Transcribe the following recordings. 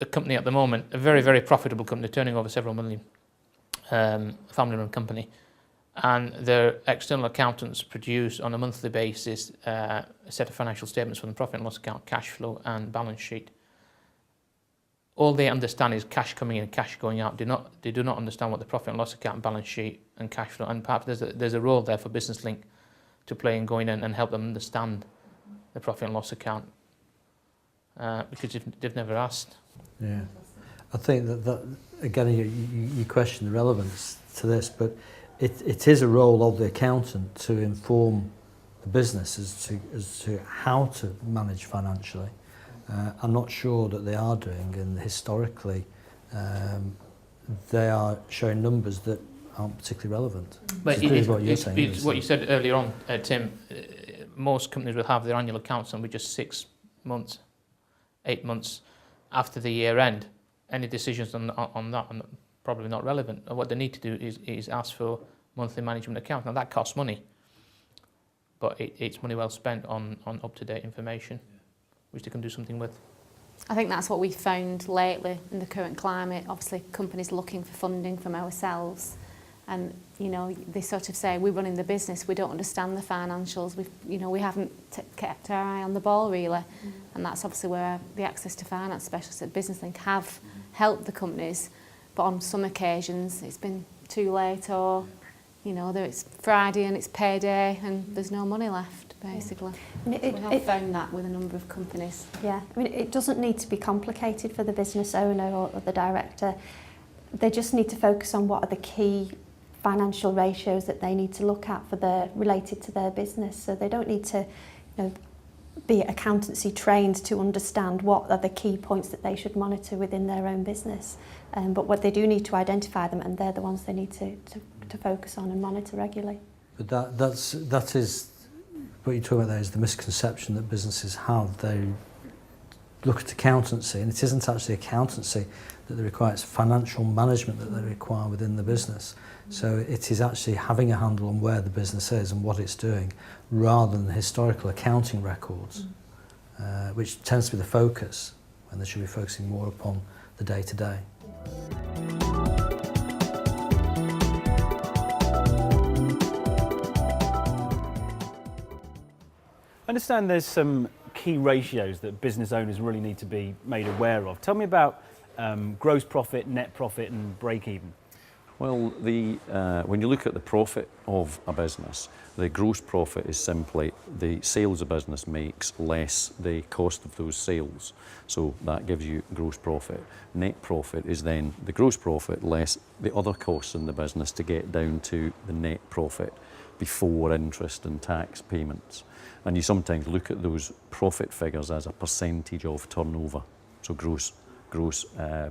a company at the moment, a very, very profitable company, turning over several million, family-run company, and their external accountants produce on a monthly basis a set of financial statements from the profit and loss account, cash flow and balance sheet. All they understand is cash coming in and cash going out. They do not understand what the profit and loss account, balance sheet and cash flow, and perhaps there's a role there for Business Link to play in going in and help them understand the profit and loss account, because they've never asked. Yeah, I think that again you question the relevance to this, but it is a role of the accountant to inform the business as to how to manage financially. I'm not sure that they are doing, and historically they are showing numbers that aren't particularly relevant. But what you said earlier on, Tim, most companies will have their annual accounts and with just 6 months, 8 months after the year end. Any decisions on that are probably not relevant. And what they need to do is ask for monthly management accounts. Now that costs money, but it's money well spent on up-to-date information, which they can do something with. I think that's what we found lately in the current climate. Obviously, companies looking for funding from ourselves, and they sort of say, we're running the business, we don't understand the financials, we haven't kept our eye on the ball really, and that's obviously where the access to finance specialists at Business Link have helped the companies. But on some occasions, it's been too late, or it's Friday and it's payday and there's no money left, basically. We have found that with a number of companies. Yeah, I mean, it doesn't need to be complicated for the business owner or the director. They just need to focus on what are the key financial ratios that they need to look at related to their business. So they don't need to be accountancy trained to understand what are the key points that they should monitor within their own business. But what they do need to identify them, and they're the ones they need to focus on and monitor regularly. But that is what you're talking about there, is the misconception that businesses have. They look at accountancy, and it isn't actually accountancy that they require, it's financial management that they require within the business. So it is actually having a handle on where the business is and what it's doing, rather than the historical accounting records, which tends to be the focus, when they should be focusing more upon the day-to-day. I understand there's some key ratios that business owners really need to be made aware of. Tell me about gross profit, net profit and break-even. Well, when you look at the profit of a business, the gross profit is simply the sales a business makes less the cost of those sales. So that gives you gross profit. Net profit is then the gross profit less the other costs in the business to get down to the net profit before interest and tax payments. And you sometimes look at those profit figures as a percentage of turnover. So gross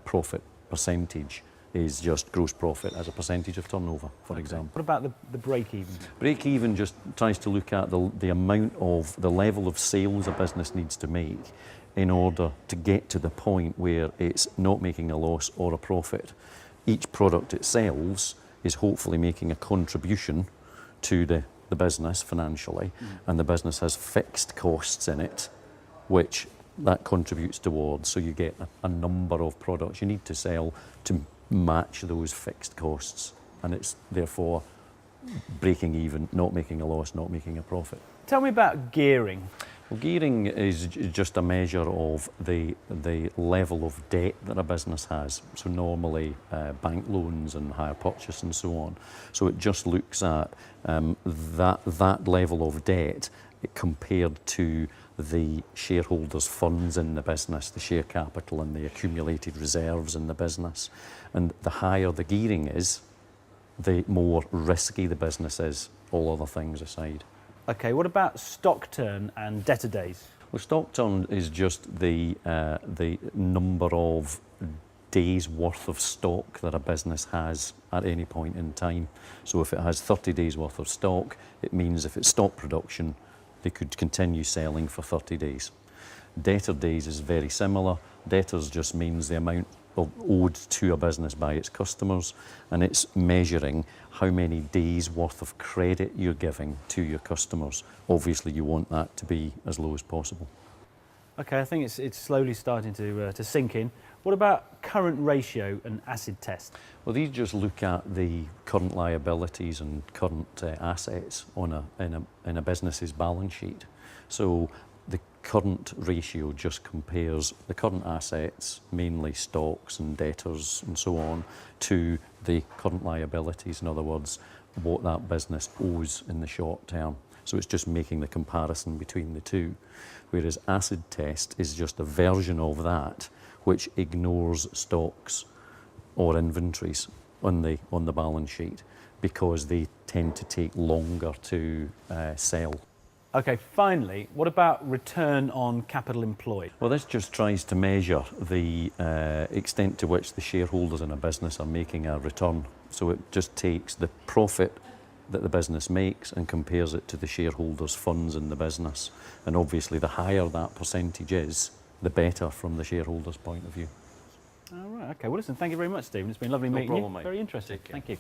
profit percentage is just gross profit as a percentage of turnover, for example. What about the break-even? Break-even just tries to look at the amount of the level of sales a business needs to make in order to get to the point where it's not making a loss or a profit. Each product it sells is hopefully making a contribution to the business financially, and the business has fixed costs in it, which that contributes towards. So you get a number of products you need to sell to match those fixed costs, and it's therefore breaking even, not making a loss, not making a profit. Tell me about gearing. Well, gearing is just a measure of the level of debt that a business has. So normally bank loans and hire purchase and so on. So it just looks at that level of debt compared to the shareholders' funds in the business, the share capital and the accumulated reserves in the business. And the higher the gearing is, the more risky the business is, all other things aside. Okay, what about stock turn and debtor days? Well, stock turn is just the number of days worth of stock that a business has at any point in time. So if it has 30 days worth of stock, it means if it's stock production, they could continue selling for 30 days. Debtor days is very similar. Debtors just means the amount owed to a business by its customers, and it's measuring how many days worth of credit you're giving to your customers. Obviously you want that to be as low as possible. Okay, I think it's slowly starting to sink in. What about current ratio and acid test? Well, these just look at the current liabilities and current assets in a business's balance sheet. So the current ratio just compares the current assets, mainly stocks and debtors and so on, to the current liabilities. In other words, what that business owes in the short term. So it's just making the comparison between the two. Whereas acid test is just a version of that which ignores stocks or inventories on the balance sheet because they tend to take longer to sell. Okay, finally, what about return on capital employed? Well, this just tries to measure the extent to which the shareholders in a business are making a return. So it just takes the profit that the business makes and compares it to the shareholders' funds in the business. And obviously, the higher that percentage is, the better from the shareholders' point of view. All right, okay. Well, listen, thank you very much, Stephen. It's been lovely meeting problem, you. mate. Very interesting. Take care. Thank you.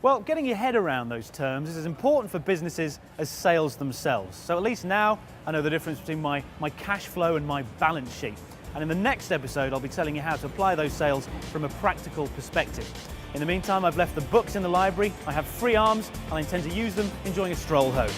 Well, getting your head around those terms is as important for businesses as sales themselves. So at least now I know the difference between my cash flow and my balance sheet. And in the next episode, I'll be telling you how to apply those sales from a practical perspective. In the meantime, I've left the books in the library, I have free arms, and I intend to use them enjoying a stroll home.